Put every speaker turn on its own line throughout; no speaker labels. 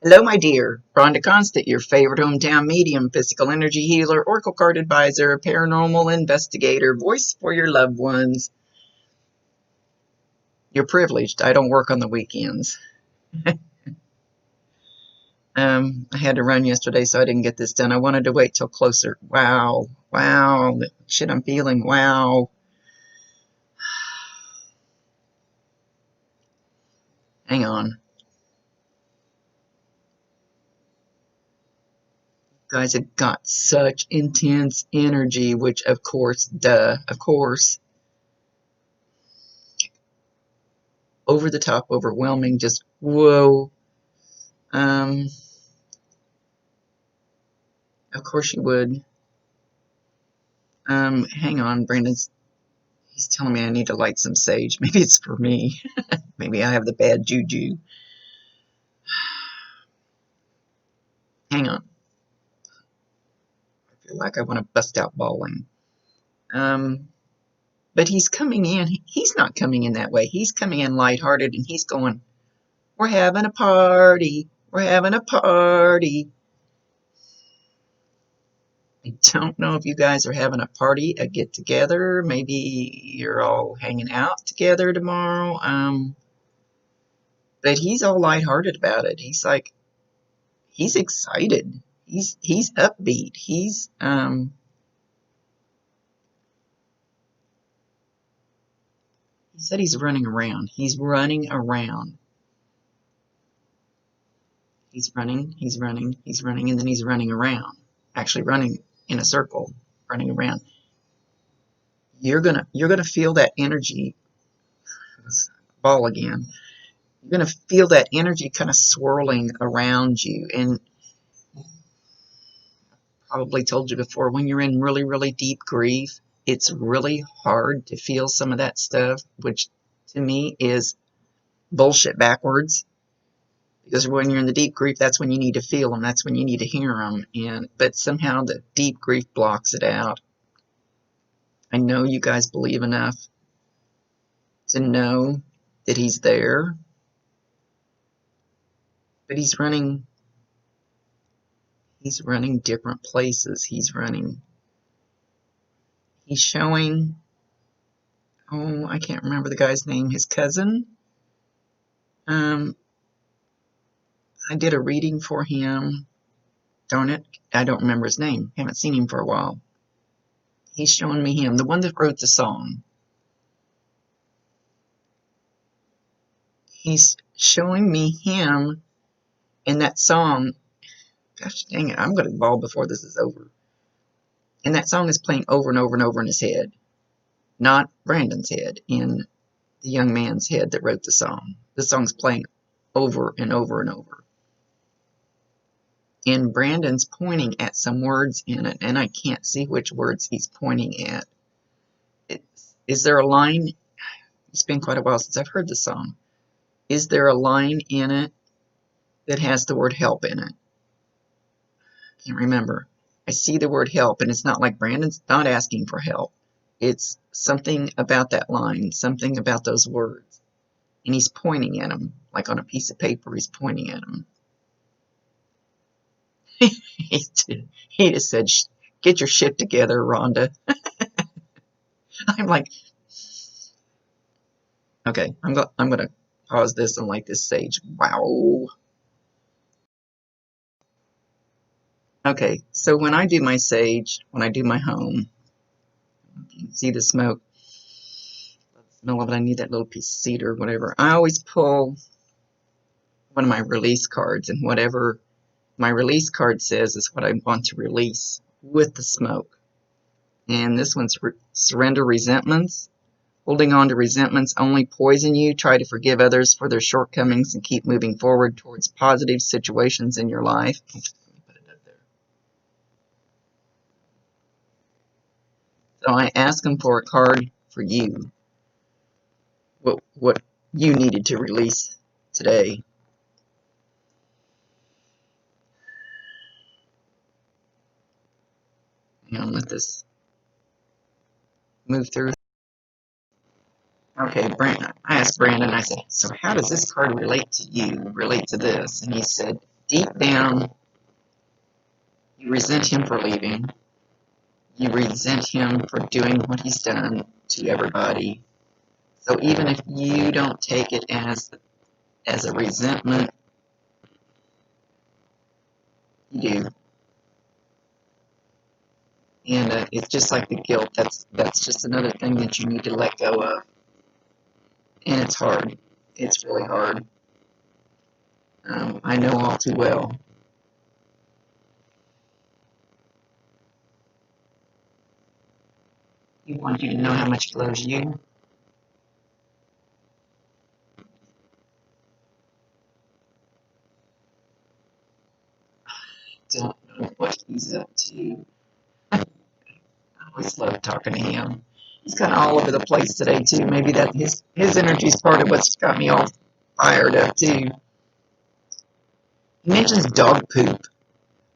Hello, my dear. Rhonda Constant, your favorite hometown medium, physical energy healer, oracle card advisor, paranormal investigator, voice for your loved ones. You're privileged. I don't work on the weekends. I had to run yesterday, so I didn't get this done. I wanted to wait till closer. Wow. Wow. The shit I'm feeling. Wow. Hang on. Guys have got such intense energy, which, of course, of course, over the top, overwhelming, just whoa. Of course you would. Hang on, Brandon's. He's telling me I need to light some sage. Maybe it's for me. Maybe I have the bad juju. Hang on. I feel like I want to bust out bawling. But he's coming in. He's not coming in that way. He's coming in lighthearted, and he's going, "We're having a party. We're having a party." I don't know if you guys are having a party, a get together. Maybe you're all hanging out together tomorrow. But he's all lighthearted about it. He's like, he's excited. He's upbeat. He said he's running around. He's running around. He's running, he's running, he's running, and then he's running around. Actually running in a circle, running around. You're gonna feel that energy. Ball again. You're gonna feel that energy kind of swirling around you. And probably told you before, when you're in really, really deep grief, it's really hard to feel some of that stuff, which to me is bullshit backwards. Because when you're in the deep grief, that's when you need to feel them. That's when you need to hear them. But somehow the deep grief blocks it out. I know you guys believe enough to know that he's there, but he's running different places. He's showing, oh, I can't remember the guy's name, his cousin. I did a reading for him. Darn it, I don't remember his name. Haven't seen him for a while. He's showing me him, the one that wrote the song. He's showing me him in that song. Gosh dang it, I'm going to bawl before this is over. And that song is playing over and over and over in his head. Not Brandon's head, in the young man's head that wrote the song. The song's playing over and over and over. And Brandon's pointing at some words in it, and I can't see which words he's pointing at. Is there a line? It's been quite a while since I've heard the song. Is there a line in it that has the word help in it? I can't remember. I see the word help, and it's not like Brandon's not asking for help. It's something about that line, something about those words. And he's pointing at them, like on a piece of paper, he's pointing at them. He just said, "Get your shit together, Rhonda." I'm like, okay, I'm going to pause this and light this sage. Wow. Okay, so when I do my sage, when I do my home, you can see the smoke. The smell of it, I need that little piece of cedar, whatever. I always pull one of my release cards, and whatever my release card says is what I want to release with the smoke. And this one's surrender resentments. Holding on to resentments only poison you. Try to forgive others for their shortcomings and keep moving forward towards positive situations in your life. Let me put it up there. So I asked him for a card for you. What you needed to release today. Hang on, let this move through. Okay, Brandon. I asked Brandon, I said, so how does this card relate to you, relate to this? And he said, deep down, you resent him for leaving. You resent him for doing what he's done to everybody. So even if you don't take it as a resentment, you do. And it's just like the guilt. That's just another thing that you need to let go of. And it's hard. It's really hard. I know all too well. He wants you to know how much he loves you. Don't know what he's up to. I always love talking to him. He's kind of all over the place today too. Maybe that his energy is part of what's got me all fired up too. He mentions dog poop.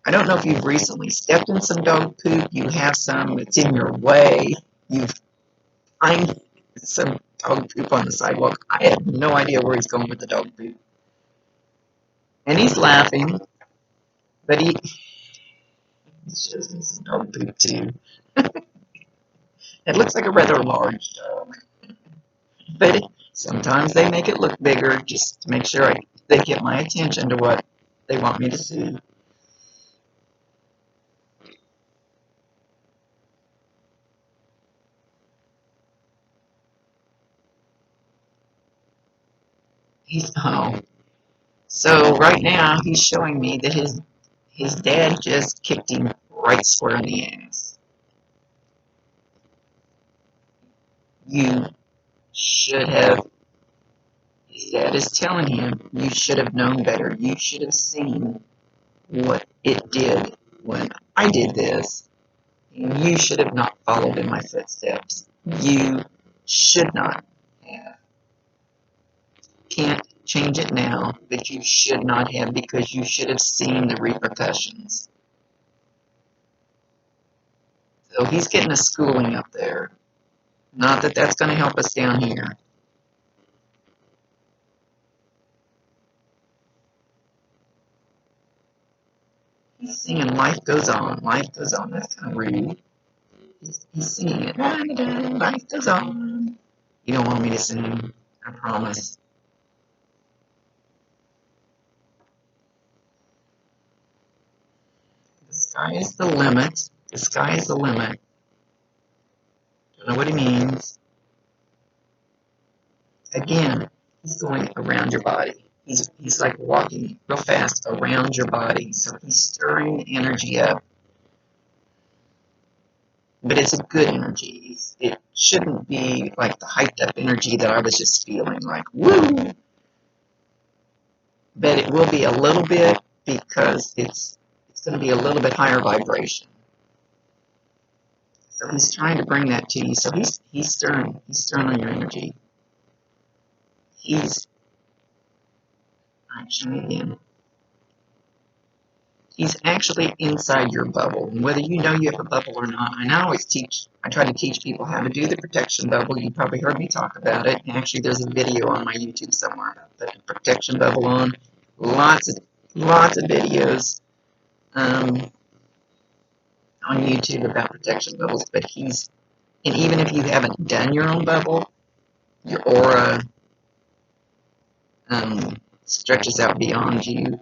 I don't know if you've recently stepped in some dog poop. You have some. It's in your way. You find some dog poop on the sidewalk. I have no idea where he's going with the dog poop. And he's laughing, but he shows me some dog poop too. It looks like a rather large dog. But sometimes they make it look bigger just to make sure they get my attention to what they want me to see. So right now he's showing me that his dad just kicked him right square in the ass. You should have. His dad is telling him you should have known better. You should have seen what it did when I did this. And you should have not followed in my footsteps. You should not have. Can't change it now, but you should not have because you should have seen the repercussions. So he's getting a schooling up there. Not that that's going to help us down here. He's singing Life Goes On. Life Goes On. That's kind of rude. He's singing it. Life goes on. You don't want me to sing. I promise. The sky is the limit. The sky is the limit. Don't know what he means. Again, he's going around your body. He's like walking real fast around your body. So he's stirring the energy up. But it's a good energy. It shouldn't be like the hyped up energy that I was just feeling like, woo! But it will be a little bit because it's going to be a little bit higher vibration. So he's trying to bring that to you. So he's stirring on your energy. He's actually inside your bubble. And whether you know you have a bubble or not, and I try to teach people how to do the protection bubble. You probably heard me talk about it. Actually, there's a video on my YouTube somewhere about the protection bubble on. Lots of videos on YouTube about protection bubbles. But and even if you haven't done your own bubble, your aura stretches out beyond you.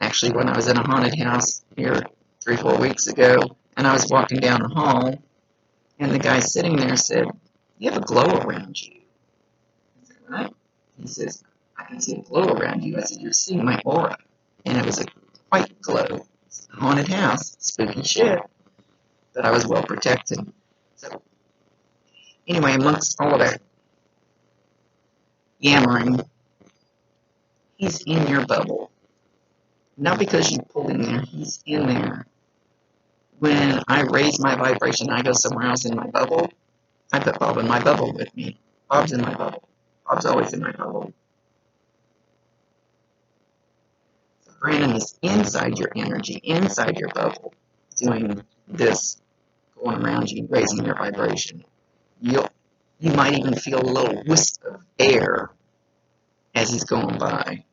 Actually, when I was in a haunted house here 3-4 weeks ago, and I was walking down the hall, and the guy sitting there said, "You have a glow around you." I said, "What?" He says, "I can see a glow around you." I said, "You're seeing my aura." And it was a white glow. It's a haunted house, spooky shit. But I was well protected. So, anyway, amongst all of that yammering, he's in your bubble. Not because you pulled in there, he's in there. When I raise my vibration, I go somewhere else in my bubble. I put Bob in my bubble with me. Bob's in my bubble. Bob's always in my bubble. So Brandon is inside your energy, inside your bubble, doing this, going around you, raising your vibration. You might even feel a little wisp of air as he's going by.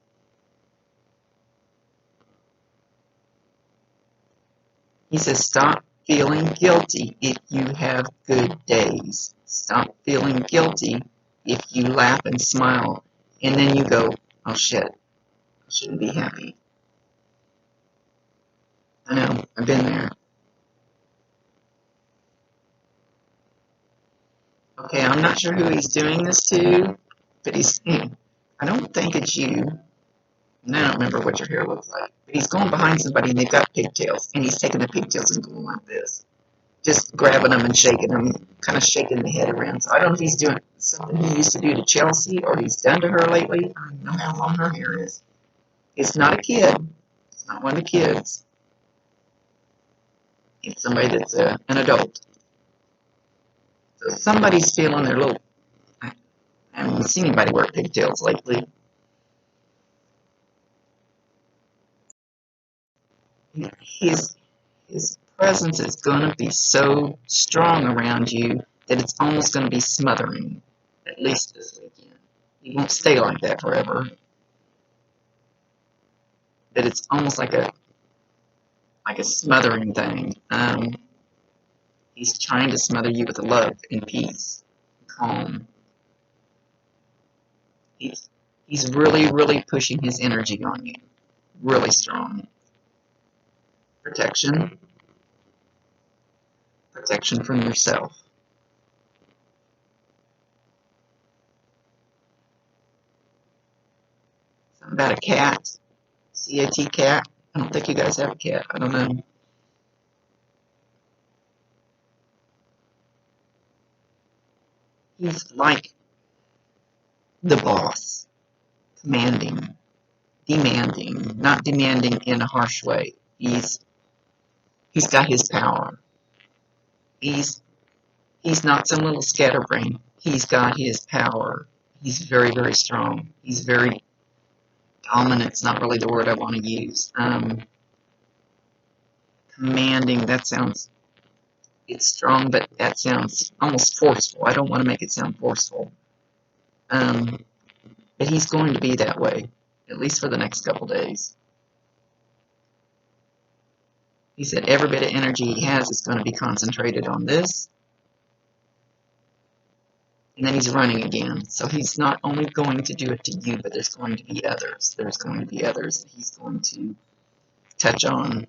He says, stop feeling guilty if you have good days. Stop feeling guilty if you laugh and smile. And then you go, oh shit, I shouldn't be happy. I know, I've been there. Okay, I'm not sure who he's doing this to, but I don't think it's you. And I don't remember what your hair looks like. But he's going behind somebody and they've got pigtails. And he's taking the pigtails and going like this. Just grabbing them and shaking them, kind of shaking the head around. So I don't know if he's doing something he used to do to Chelsea or he's done to her lately. I don't know how long her hair is. It's not a kid. It's not one of the kids. It's somebody that's an adult. So somebody's feeling their little... I haven't seen anybody wear pigtails lately. His presence is going to be so strong around you that it's almost going to be smothering, at least this weekend. He won't stay like that forever. But it's almost like a smothering thing. He's trying to smother you with love and peace, calm. He's really, really pushing his energy on you. Really strong. Protection. Protection from yourself. Something about a cat. C-A-T, cat. I don't think you guys have a cat. I don't know. He's like the boss. Commanding. Demanding. Not demanding in a harsh way. He's got his power. He's not some little scatterbrain. He's got his power. He's very, very strong. He's very dominant's not really the word I want to use. Commanding, that sounds, it's strong, but that sounds almost forceful. I don't want to make it sound forceful. But he's going to be that way, at least for the next couple days. He said every bit of energy he has is going to be concentrated on this. And then he's running again. So he's not only going to do it to you, but there's going to be others. There's going to be others that he's going to touch on.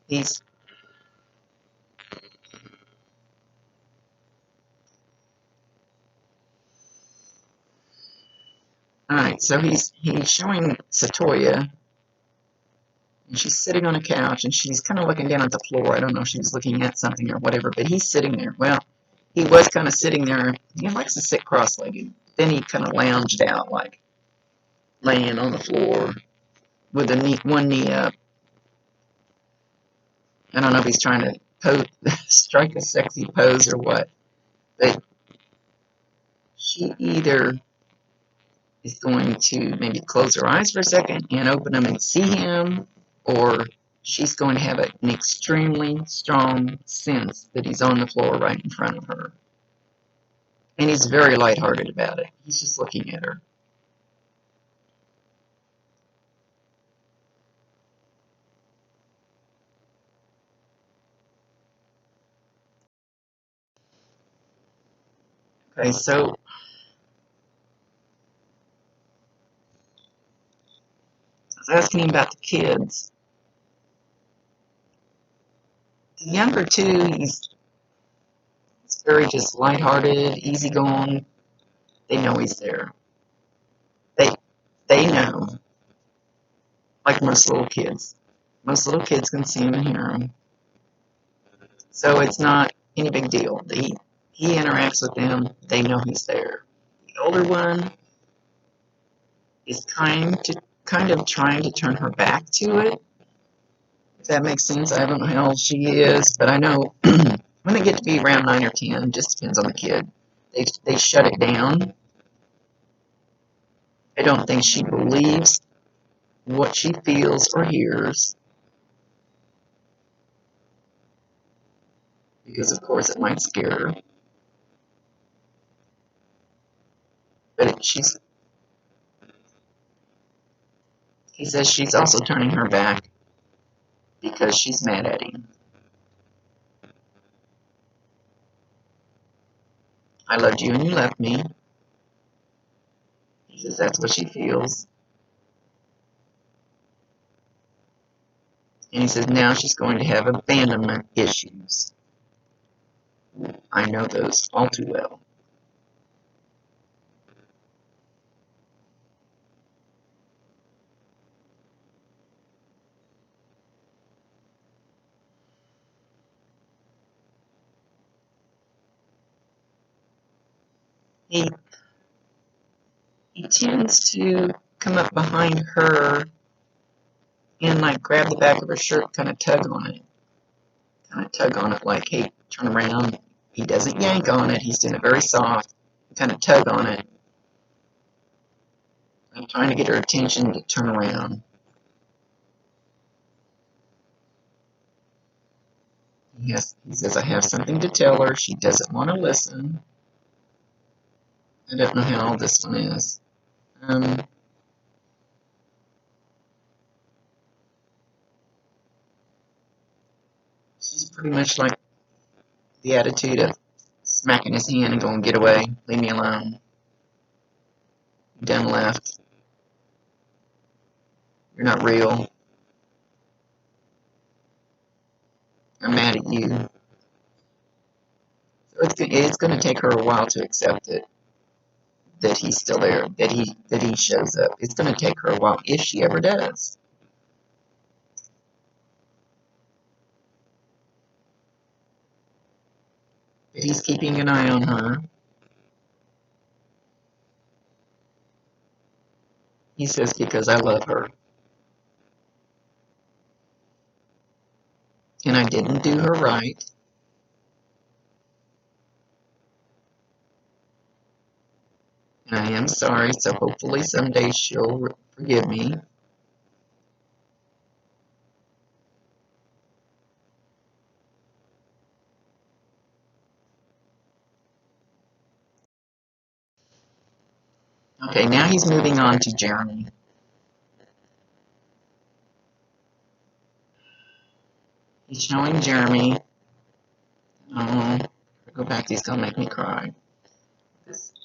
He's alright, so he's showing Satoya, and she's sitting on a couch, and she's kind of looking down at the floor. I don't know if she was looking at something or whatever, but he's sitting there. Well, he was kind of sitting there. He likes to sit cross-legged. Then he kind of lounged out, like laying on the floor with one knee up. I don't know if he's trying to strike a sexy pose or what, but she either is going to maybe close her eyes for a second and open them and see him, or she's going to have an extremely strong sense that he's on the floor right in front of her. And he's very lighthearted about it. He's just looking at her. Okay, so I was asking him about the kids. The younger two, he's very just lighthearted, easygoing. They know he's there. They know, like most little kids. Most little kids can see him and hear him. So it's not any big deal. He interacts with them. They know he's there. The older one is kind of trying to turn her back to it. If that makes sense. I don't know how old she is, but I know when they get to be around 9 or 10, just depends on the kid. They shut it down. I don't think she believes what she feels or hears, because of course it might scare her. But He says she's also turning her back because she's mad at him. I loved you and you left me. He says that's what she feels. And he says now she's going to have abandonment issues. I know those all too well. He tends to come up behind her and like grab the back of her shirt, kind of tug on it. Kind of tug on it like, hey, turn around. He doesn't yank on it. He's doing it very soft. Kind of tug on it. I'm trying to get her attention to turn around. He says, I have something to tell her. She doesn't want to listen. I don't know how old this one is. She's pretty much like the attitude of smacking his hand and going, get away, leave me alone. You done left. You're not real. I'm mad at you. So it's going to take her a while to accept it, that he's still there, that he shows up. It's going to take her a while, if she ever does. But he's keeping an eye on her. He says, because I love her. And I didn't do her right. And I am sorry, so hopefully someday she'll forgive me. Okay, now he's moving on to Jeremy. He's showing Jeremy. Oh, go back, he's going to make me cry.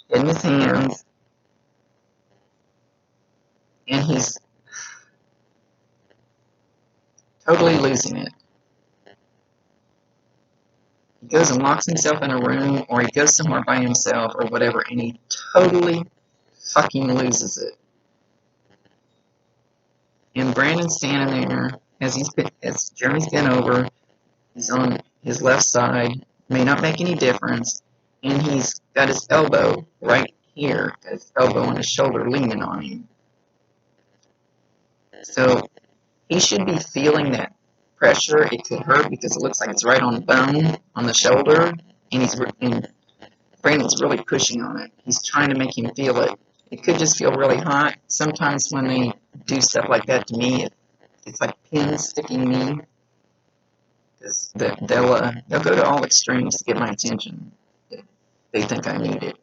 In his hands. And he's totally losing it. He goes and locks himself in a room, or he goes somewhere by himself, or whatever, and he totally fucking loses it. And Brandon's standing there as Jeremy's bent over. He's on his left side, may not make any difference, and he's got his elbow right here, got his elbow on his shoulder leaning on him. So he should be feeling that pressure. It could hurt because it looks like it's right on the bone on the shoulder, and Brandon's really pushing on it. He's trying to make him feel it. It could just feel really hot. Sometimes when they do stuff like that to me, it's like pins sticking me. They'll go to all extremes to get my attention. They think I need it.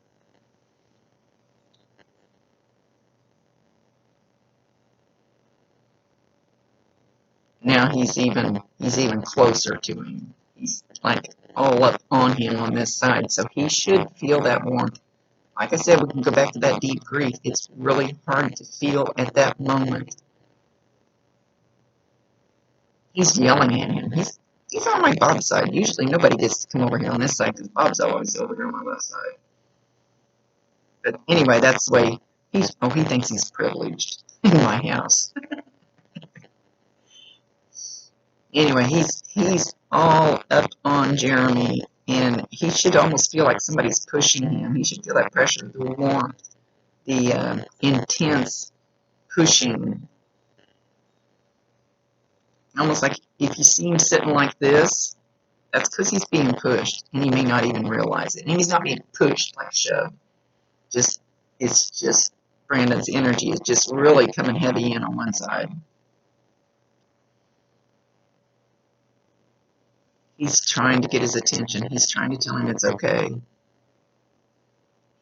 Now he's even closer to him. He's like all up on him on this side, so he should feel that warmth. Like I said, we can go back to that deep grief. It's really hard to feel at that moment. He's yelling at him. He's on my Bob's side. Usually nobody gets to come over here on this side because Bob's always over here on my left side. But anyway, that's the way he thinks he's privileged in my house. Anyway, he's all up on Jeremy, and he should almost feel like somebody's pushing him. He should feel that pressure, the warmth, the intense pushing. Almost like if you see him sitting like this, that's because he's being pushed, and he may not even realize it. And he's not being pushed like shoved. It's just Brandon's energy is just really coming heavy in on one side. He's trying to get his attention. He's trying to tell him it's okay.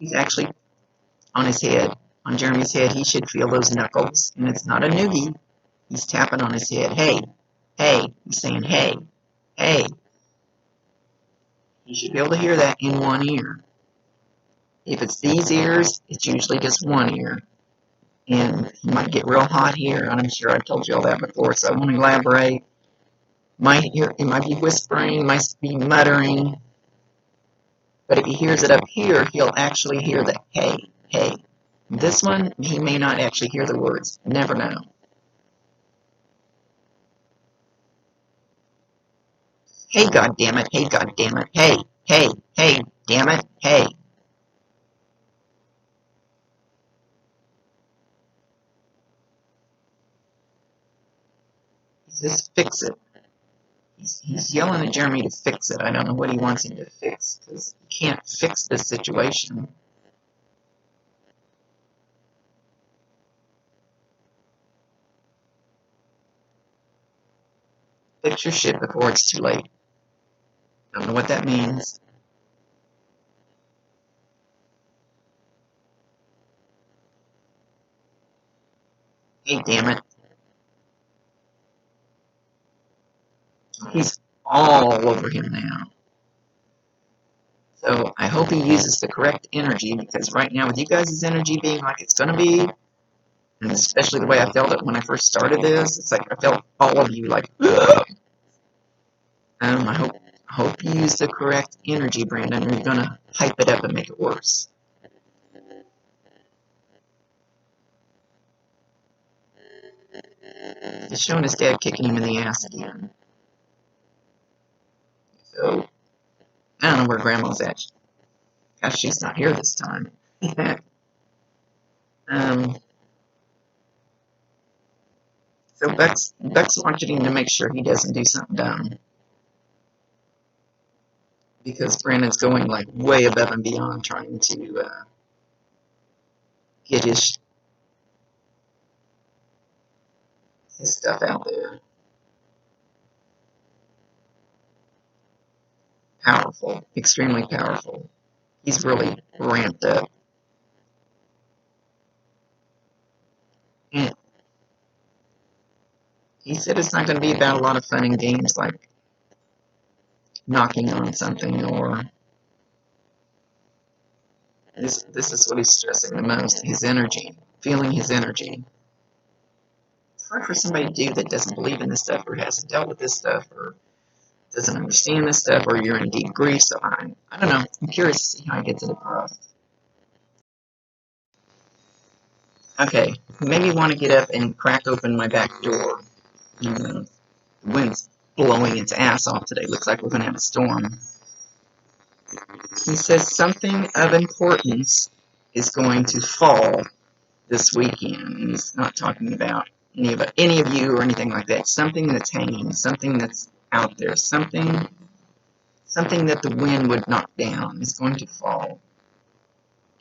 He's actually on his head. on Jeremy's head, he should feel those knuckles. And it's not a noogie. He's tapping on his head. Hey, hey. He's saying, hey, hey. You should be able to hear that in one ear. If it's these ears, it's usually just one ear. And he might get real hot here, and I'm sure I've told you all that before, so I won't elaborate. It might be whispering, might be muttering, but if he hears it up here, he'll actually hear the hey, hey. This one, he may not actually hear the words. Never know. Hey, goddammit, hey, goddammit, hey, hey, hey, damn it, hey. Just fix it. He's yelling at Jeremy to fix it. I don't know what he wants him to fix, because he can't fix this situation. Fix your shit before it's too late. Don't know what that means. Hey, damn it. He's all over him now. So I hope he uses the correct energy, because right now with you guys' energy being like it's going to be, and especially the way I felt it when I first started this, it's like I felt all of you like, ugh. I hope you use the correct energy, Brenda, and you're going to hype it up and make it worse. He's showing his dad kicking him in the ass again. So, I don't know where Grandma's at. Gosh, she's not here this time. So Beck's watching him to make sure he doesn't do something dumb. Because Brandon's going like way above and beyond trying to get his stuff out there. Powerful, extremely powerful. He's really ramped up. And he said it's not going to be about a lot of fun and games like knocking on something or this is what he's stressing the most, his energy, feeling his energy. It's hard for somebody to do that doesn't believe in this stuff or hasn't dealt with this stuff or doesn't understand this stuff or you're in deep grief, so I don't know. I'm curious to see how he gets it across. Okay, maybe want to get up and crack open my back door. The wind's blowing its ass off today. Looks like we're going to have a storm. He says something of importance is going to fall this weekend. And he's not talking about any of you or anything like that. Something that's hanging, something that's out there, something that the wind would knock down is going to fall.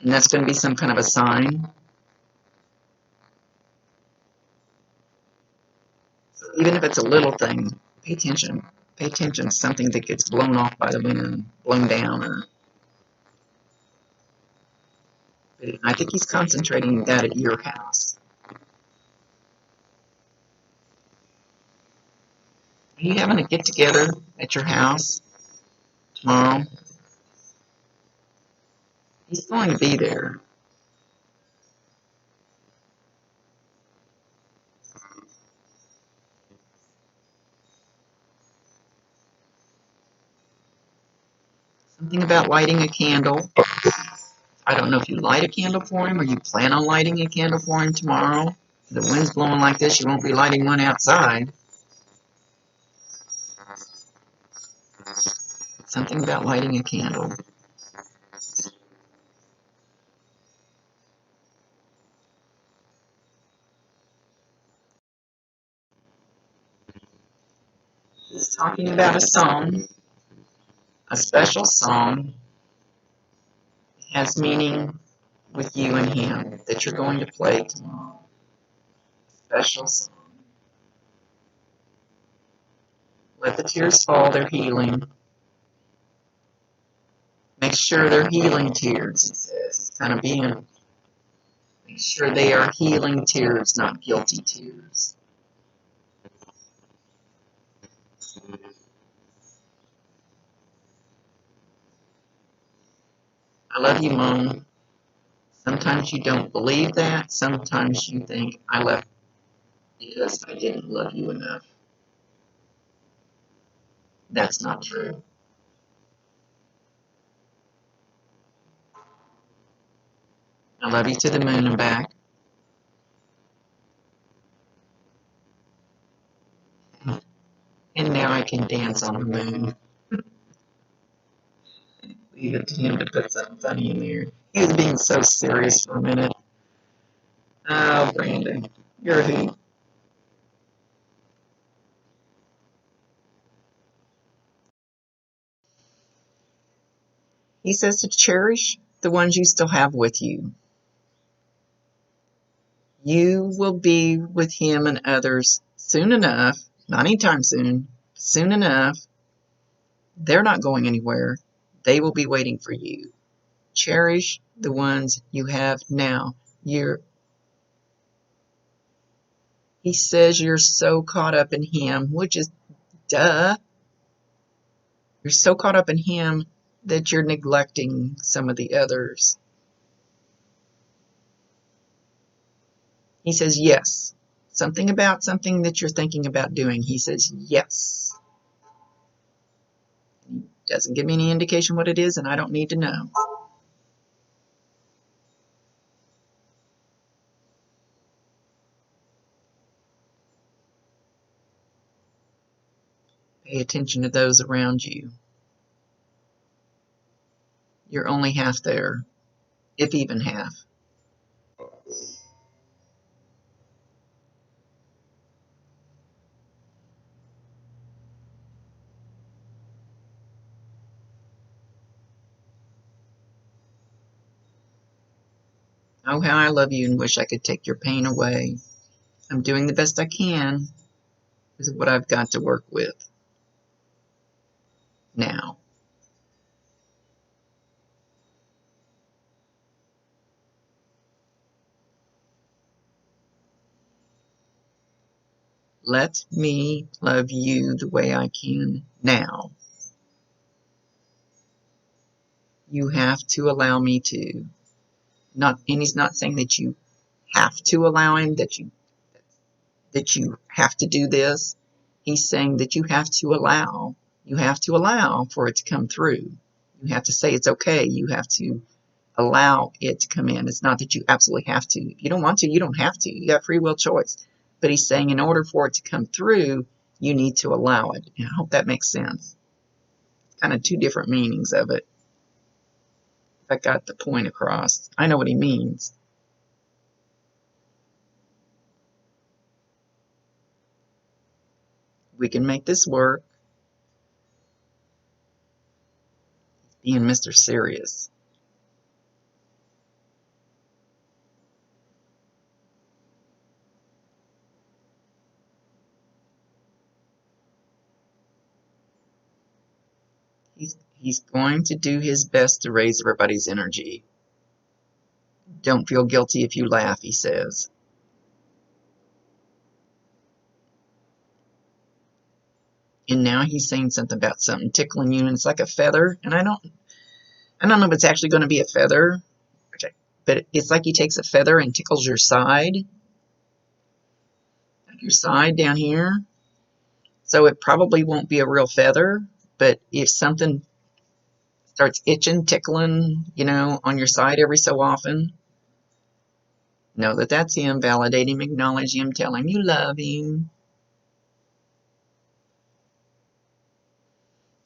And that's going to be some kind of a sign. So even if it's a little thing, pay attention. Pay attention to something that gets blown off by the wind, blown down. I think he's concentrating that at your house. Are you having a get-together at your house tomorrow? He's going to be there. Something about lighting a candle. I don't know if you light a candle for him or you plan on lighting a candle for him tomorrow. If the wind's blowing like this, you won't be lighting one outside. Something about lighting a candle. He's talking about a song, a special song. It has meaning with you and him that you're going to play tomorrow. Special song. Let the tears fall, they're healing. Make sure they're healing tears, he says. Kind of being Make sure they are healing tears, not guilty tears. I love you, Mom. Sometimes you don't believe that. Sometimes you think I left because I didn't love you enough. That's not true. I love you to the moon and back. And now I can dance on the moon. Leave it to him to put something funny in there. He was being so serious for a minute. Oh, Brandon, you're a hoot. He says to cherish the ones you still have with you. You will be with him and others soon enough, not anytime soon, soon enough. They're not going anywhere. They will be waiting for you. Cherish the ones you have now. He says you're so caught up in him, which is duh. You're so caught up in him that you're neglecting some of the others. He says yes. Something about something that you're thinking about doing. He says yes. He doesn't give me any indication what it is, and I don't need to know. Pay attention to those around you. You're only half there, if even half. Oh, how I love you and wish I could take your pain away. I'm doing the best I can with what I've got to work with now. Let me love you the way I can now. You have to allow me to. And he's not saying that you have to allow him, that you have to do this. He's saying that you have to allow. You have to allow for it to come through. You have to say it's okay. You have to allow it to come in. It's not that you absolutely have to. If you don't want to, you don't have to. You got free will choice. But he's saying in order for it to come through, you need to allow it. And I hope that makes sense. Kind of two different meanings of it. If I got the point across. I know what he means. We can make this work. Being Mr. Serious. He's going to do his best to raise everybody's energy. Don't feel guilty if you laugh, he says. And now he's saying something about something tickling you, and it's like a feather. And I don't know if it's actually going to be a feather, but it's like he takes a feather and tickles your side, like your side down here. So it probably won't be a real feather, but if something starts itching, tickling, on your side every so often, know that that's him. Validate him, acknowledge him, tell him you love him.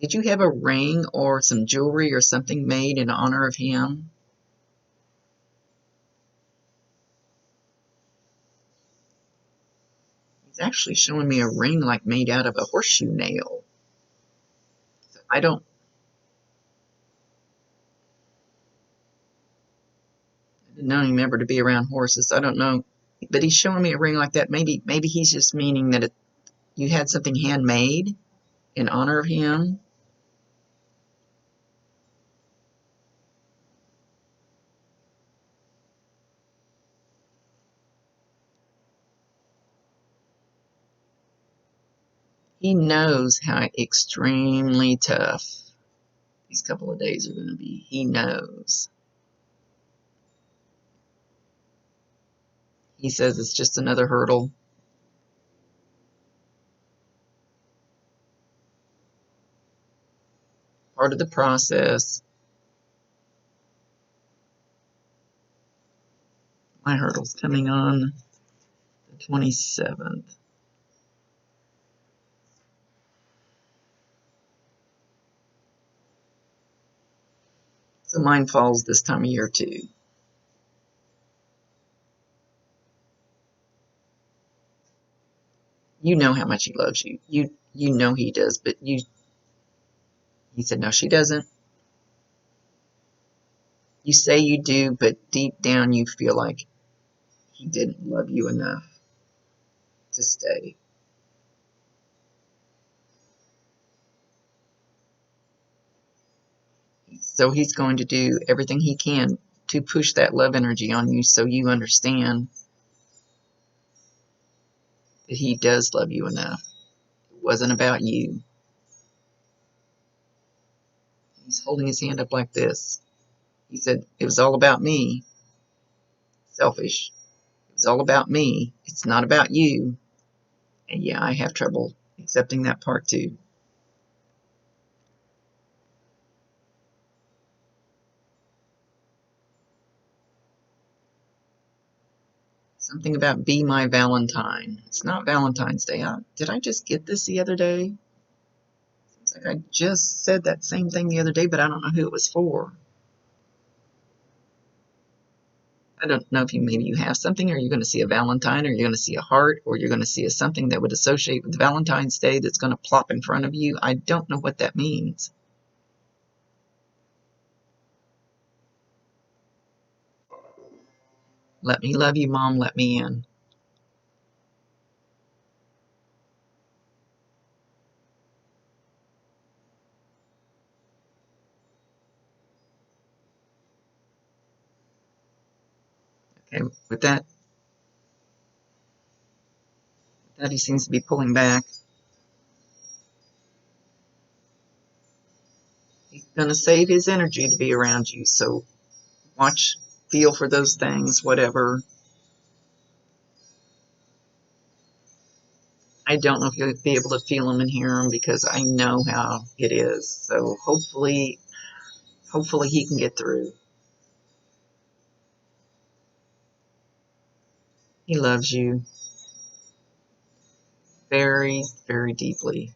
Did you have a ring or some jewelry or something made in honor of him? He's actually showing me a ring like made out of a horseshoe nail. So I didn't know him ever to be around horses. I don't know. But he's showing me a ring like that. Maybe he's just meaning that you had something handmade in honor of him. He knows how extremely tough these couple of days are going to be. He knows. He says it's just another hurdle. Part of the process. My hurdle's coming on the 27th. So mine falls this time of year too. You know how much he loves you. You know he does, but he said, no, she doesn't. You say you do, but deep down you feel like he didn't love you enough to stay. So he's going to do everything he can to push that love energy on you so you understand that he does love you enough. It wasn't about you. He's holding his hand up like this. He said, it was all about me. Selfish. It was all about me. It's not about you. And yeah, I have trouble accepting that part too. Something about be my Valentine. It's not Valentine's Day. Did I just get this the other day? Seems like I just said that same thing the other day, but I don't know who it was for. I don't know if maybe you have something, or you're going to see a Valentine, or you're going to see a heart, or you're going to see something that would associate with Valentine's Day that's going to plop in front of you. I don't know what that means. Let me love you, Mom. Let me in. Okay, with that he seems to be pulling back. He's going to save his energy to be around you, so watch, feel for those things, whatever. I don't know if you'll be able to feel them and hear them because I know how it is. So hopefully he can get through. He loves you very, very deeply.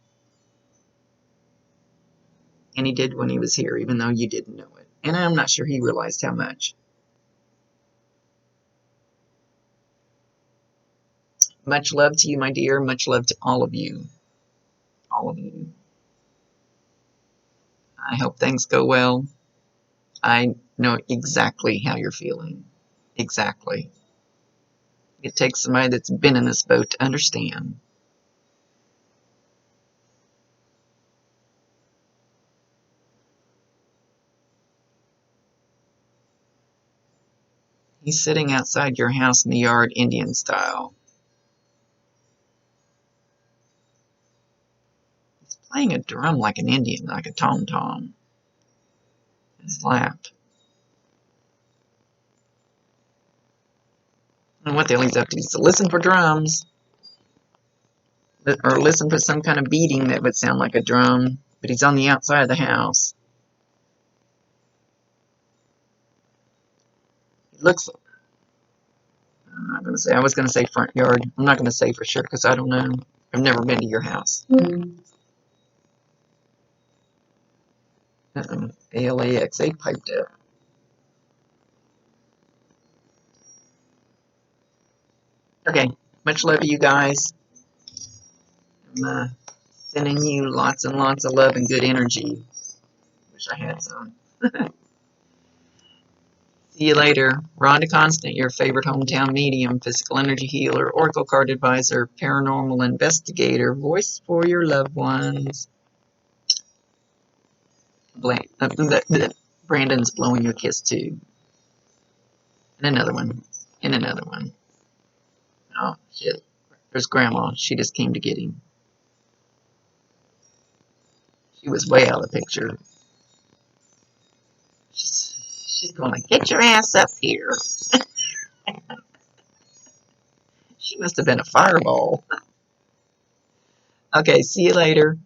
And he did when he was here, even though you didn't know it. And I'm not sure he realized how much. Much love to you, my dear. Much love to all of you. All of you. I hope things go well. I know exactly how you're feeling. Exactly. It takes somebody that's been in this boat to understand. He's sitting outside your house in the yard, Indian style. He's playing a drum like an Indian, like a tom-tom. His lap. I don't know what the hell he's up to. So listen for drums. Or listen for some kind of beating that would sound like a drum. But he's on the outside of the house. He looks... I'm not going to say... I was going to say front yard. I'm not going to say for sure because I don't know. I've never been to your house. ALAXA piped up. Okay. Much love to you guys. I'm sending you lots and lots of love and good energy. Wish I had some. See you later. Rhonda Constant, your favorite hometown medium, physical energy healer, oracle card advisor, paranormal investigator, voice for your loved ones. Brandon's blowing your kiss too. And another one. And another one. Oh, shit. There's Grandma. She just came to get him. She was way out of the picture. She's going to get your ass up here. She must have been a fireball. Okay, see you later.